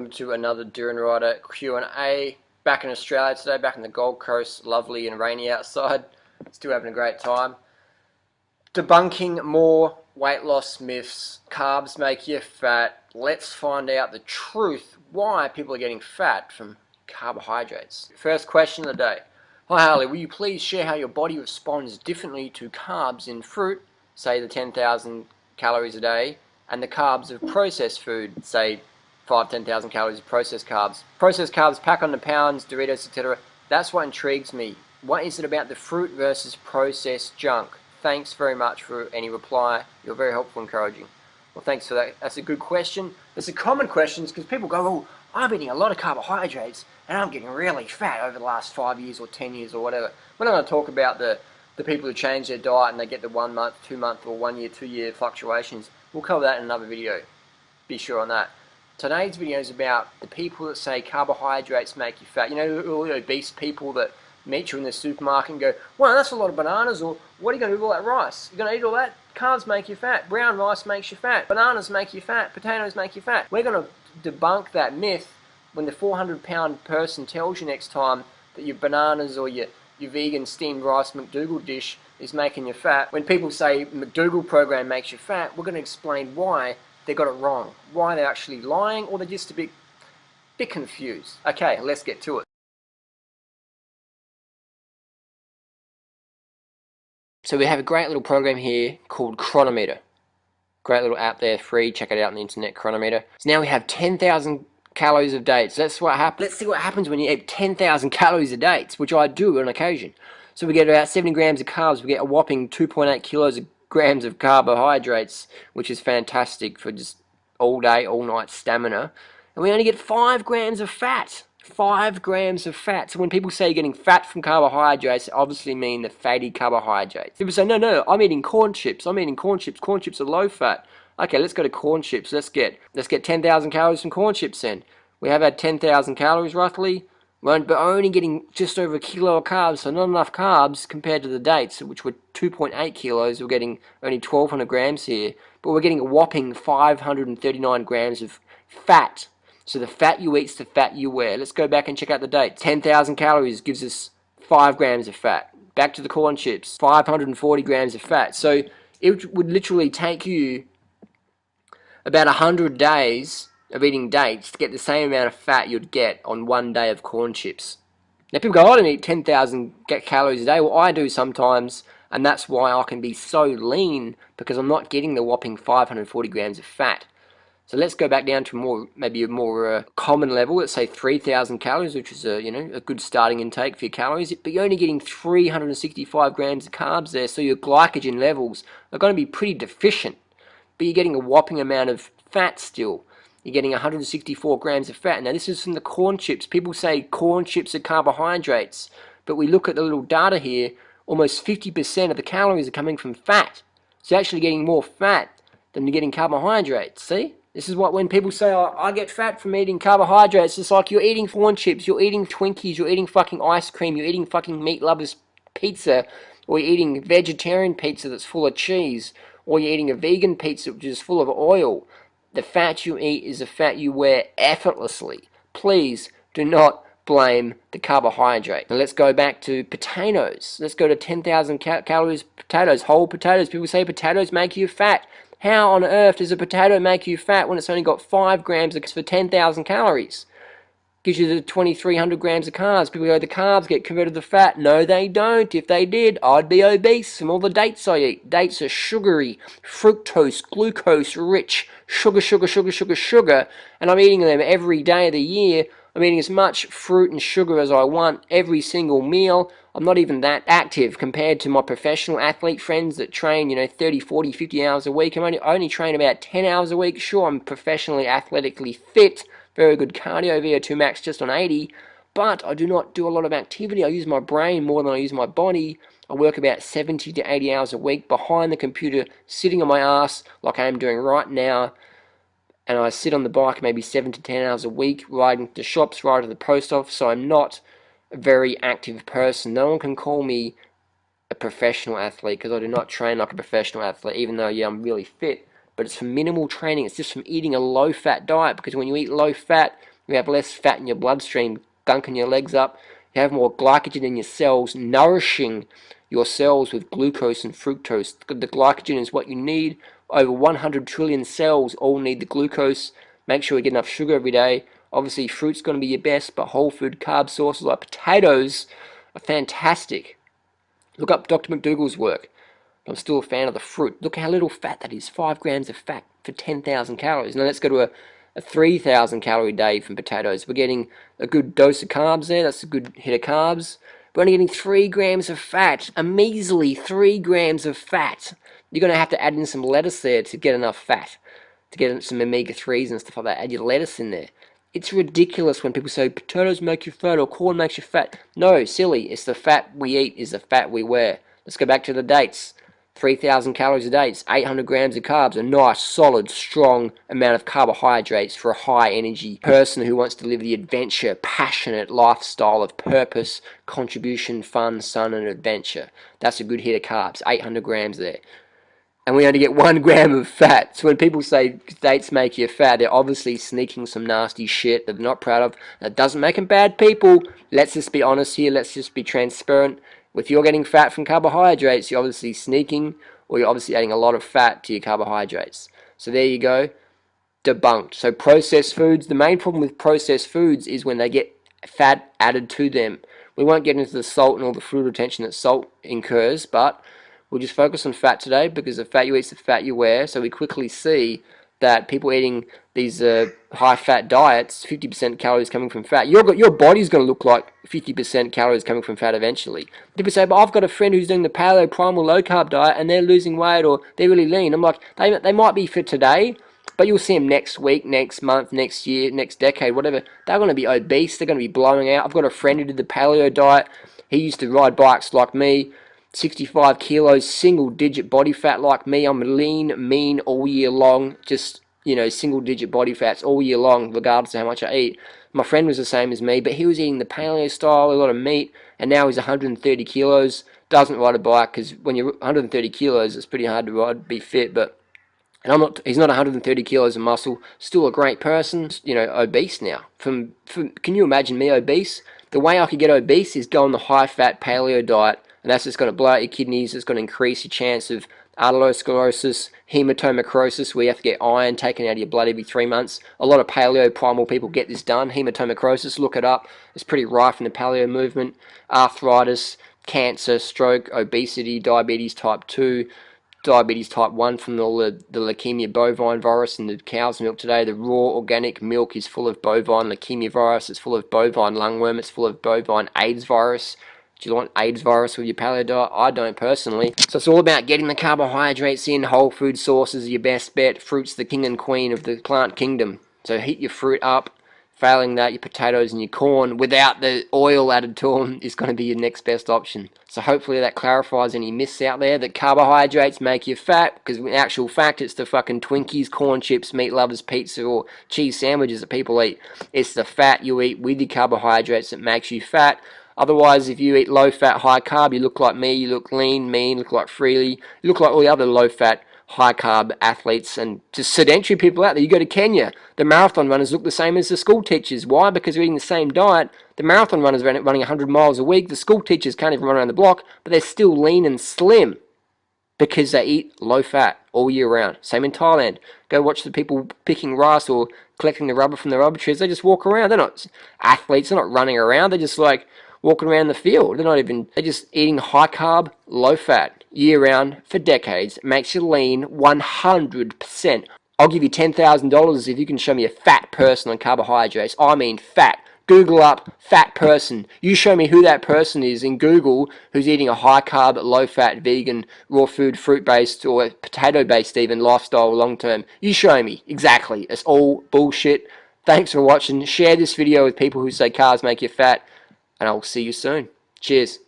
welcome to another Duran Rider Q&A. Back in Australia today, back in the Gold Coast, lovely and rainy outside. Still having a great time. Debunking more weight loss myths. Carbs make you fat. Let's find out the truth why people are getting fat from carbohydrates. First question of the day. Hi Harley, will you please share how your body responds differently to carbs in fruit, say the 10,000 calories a day, and the carbs of processed food, say 10,000 calories of processed carbs. Processed carbs pack on the pounds, Doritos, etc. That's what intrigues me. What is it about the fruit versus processed junk? Thanks very much for any reply. You're very helpful and encouraging. Well, thanks for that. That's a good question. It's a common question because people go, oh, I'm eating a lot of carbohydrates and I'm getting really fat over the last 5 years or 10 years or whatever. We're not going to talk about the people who change their diet and they get the 1 month, 2 month or 1 year, 2 year fluctuations. We'll cover that in another video. Be sure on that. Today's video is about the people that say carbohydrates make you fat. You know, all the obese people that meet you in the supermarket and go, well, that's a lot of bananas, or what are you going to do with all that rice? You're going to eat all that? Carbs make you fat. Brown rice makes you fat. Bananas make you fat. Potatoes make you fat. We're going to debunk that myth when the 400-pound person tells you next time that your bananas or your vegan steamed rice McDougall dish is making you fat. When people say McDougall program makes you fat, we're going to explain why they got it wrong, why they're actually lying, or they're just a bit confused. Okay, let's get to it. So we have a great little program here called Chronometer. Great little app there, free. Check it out on the internet, Chronometer. So now we have 10,000 calories of dates. That's what happens. Let's see what happens when you eat 10,000 calories of dates, which I do on occasion. So we get about 70 grams of carbs. We get a whopping 2.8 grams of carbohydrates, which is fantastic for just all day, all night stamina. And we only get 5 grams of fat. 5 grams of fat. So when people say you're getting fat from carbohydrates, they obviously mean the fatty carbohydrates. People say, no, I'm eating corn chips. I'm eating corn chips. Corn chips are low fat. Okay, let's go to corn chips. Let's get 10,000 calories from corn chips then. We have had 10,000 calories roughly, but only getting just over a kilo of carbs, so not enough carbs compared to the dates, which were 2.8 kilos. We're getting only 1,200 grams here, but we're getting a whopping 539 grams of fat. So the fat you eat is the fat you wear. Let's go back and check out the date. 10,000 calories gives us 5 grams of fat. Back to the corn chips, 540 grams of fat. So it would literally take you about 100 days of eating dates to get the same amount of fat you'd get on 1 day of corn chips. Now people go, I don't eat 10,000 calories a day. Well, I do sometimes, and that's why I can be so lean, because I'm not getting the whopping 540 grams of fat. So let's go back down to maybe a more common level. Let's say 3,000 calories, which is a good starting intake for your calories. But you're only getting 365 grams of carbs there, so your glycogen levels are going to be pretty deficient. But you're getting a whopping amount of fat still. You're getting 164 grams of fat. Now this is from the corn chips. People say corn chips are carbohydrates, but we look at the little data here, almost 50% of the calories are coming from fat. So you're actually getting more fat than you're getting carbohydrates, see? This is what when people say, oh, I get fat from eating carbohydrates, it's like you're eating corn chips, you're eating Twinkies, you're eating fucking ice cream, you're eating fucking meat lovers pizza, or you're eating vegetarian pizza that's full of cheese, or you're eating a vegan pizza which is full of oil. The fat you eat is the fat you wear effortlessly. Please do not blame the carbohydrate. Now let's go back to potatoes. Let's go to 10,000 calories potatoes, whole potatoes. People say potatoes make you fat. How on earth does a potato make you fat when it's only got 5 grams for 10,000 calories? Gives you the 2,300 grams of carbs. People go, the carbs get converted to fat. No, they don't. If they did, I'd be obese from all the dates I eat. Dates are sugary, fructose, glucose rich, sugar, and I'm eating them every day of the year. I'm eating as much fruit and sugar as I want every single meal. I'm not even that active compared to my professional athlete friends that train, 30, 40, 50 hours a week. I only train about 10 hours a week. Sure, I'm professionally athletically fit, very good cardio, VO2 max just on 80, but I do not do a lot of activity. I use my brain more than I use my body. I work about 70 to 80 hours a week behind the computer, sitting on my ass like I am doing right now. And I sit on the bike maybe 7 to 10 hours a week, riding to shops, riding to the post office, so I'm not a very active person. No one can call me a professional athlete because I do not train like a professional athlete, even though, yeah, I'm really fit. But it's from minimal training. It's just from eating a low-fat diet, because when you eat low-fat, You have less fat in your bloodstream, gunking your legs up. You have more glycogen in your cells, nourishing your cells with glucose and fructose. The glycogen is what you need. Over 100 trillion cells all need the glucose. Make sure you get enough sugar every day. Obviously, fruit's going to be your best, but whole food carb sources like potatoes are fantastic. Look up Dr. McDougall's work. I'm still a fan of the fruit. Look how little fat that is. 5 grams of fat for 10,000 calories. Now let's go to a 3,000 calorie day from potatoes. We're getting a good dose of carbs there. That's a good hit of carbs. We're only getting 3 grams of fat. A measly 3 grams of fat. You're going to have to add in some lettuce there to get enough fat. To get some omega-3s and stuff like that. Add your lettuce in there. It's ridiculous when people say potatoes make you fat or corn makes you fat. No, silly. It's the fat we eat is the fat we wear. Let's go back to the dates. 3,000 calories a day, it's 800 grams of carbs, a nice, solid, strong amount of carbohydrates for a high-energy person who wants to live the adventure, passionate lifestyle of purpose, contribution, fun, sun, and adventure. That's a good hit of carbs, 800 grams there. And we only get 1 gram of fat. So when people say dates make you fat, they're obviously sneaking some nasty shit that they're not proud of. That doesn't make them bad people. Let's just be honest here. Let's just be transparent. If you're getting fat from carbohydrates, you're obviously sneaking, or you're obviously adding a lot of fat to your carbohydrates. So there you go. Debunked. So processed foods, the main problem with processed foods is when they get fat added to them. We won't get into the salt and all the food retention that salt incurs, but we'll just focus on fat today because the fat you eat is the fat you wear. So we quickly see that people eating these high-fat diets, 50% calories coming from fat, your body's going to look like 50% calories coming from fat eventually. People say, but I've got a friend who's doing the paleo primal low-carb diet and they're losing weight or they're really lean. I'm like, they might be for today, but you'll see them next week, next month, next year, next decade, whatever. They're going to be obese. They're going to be blowing out. I've got a friend who did the paleo diet. He used to ride bikes like me. 65 kilos, single-digit body fat like me. I'm lean, mean all year long. Just, single-digit body fats all year long, regardless of how much I eat. My friend was the same as me, but he was eating the paleo style, a lot of meat, and now he's 130 kilos. Doesn't ride a bike because when you're 130 kilos, it's pretty hard to ride, be fit, but and he's not 130 kilos of muscle, still a great person, obese now. Can you imagine me obese? The way I could get obese is go on the high-fat paleo diet, and that's just going to blow out your kidneys. It's going to increase your chance of atherosclerosis, hematomacrosis, where you have to get iron taken out of your blood every 3 months. A lot of paleo primal people get this done. Hematomacrosis, look it up. It's pretty rife in the paleo movement. Arthritis, cancer, stroke, obesity, diabetes type 2, diabetes type 1 from all the leukemia bovine virus in the cow's milk today. The raw organic milk is full of bovine leukemia virus. It's full of bovine lungworm. It's full of bovine AIDS virus. Do you want AIDS virus with your paleo diet? I don't personally. So it's all about getting the carbohydrates in. Whole food sources are your best bet. Fruit's the king and queen of the plant kingdom. So heat your fruit up. Failing that, your potatoes and your corn without the oil added to them is going to be your next best option. So hopefully that clarifies any myths out there that carbohydrates make you fat, because in actual fact it's the fucking Twinkies, corn chips, meat lovers, pizza or cheese sandwiches that people eat. It's the fat you eat with your carbohydrates that makes you fat. Otherwise, if you eat low-fat, high-carb, you look like me, you look lean, mean, look like Freely, you look like all the other low-fat, high-carb athletes and just sedentary people out there. You go to Kenya, the marathon runners look the same as the school teachers. Why? Because they're eating the same diet. The marathon runners are running 100 miles a week. The school teachers can't even run around the block, but they're still lean and slim because they eat low-fat all year round. Same in Thailand. Go watch the people picking rice or collecting the rubber from the rubber trees. They just walk around. They're not athletes. They're not running around. They're just like walking around the field. They're just eating high-carb, low-fat year-round for decades. It makes you lean 100%. I'll give you $10,000 if you can show me a fat person on carbohydrates. I mean fat. Google up fat person. You show me who that person is in Google who's eating a high-carb, low-fat, vegan, raw food, fruit-based, or potato-based even lifestyle long-term. You show me. Exactly. It's all bullshit. Thanks for watching. Share this video with people who say carbs make you fat, and I'll see you soon. Cheers.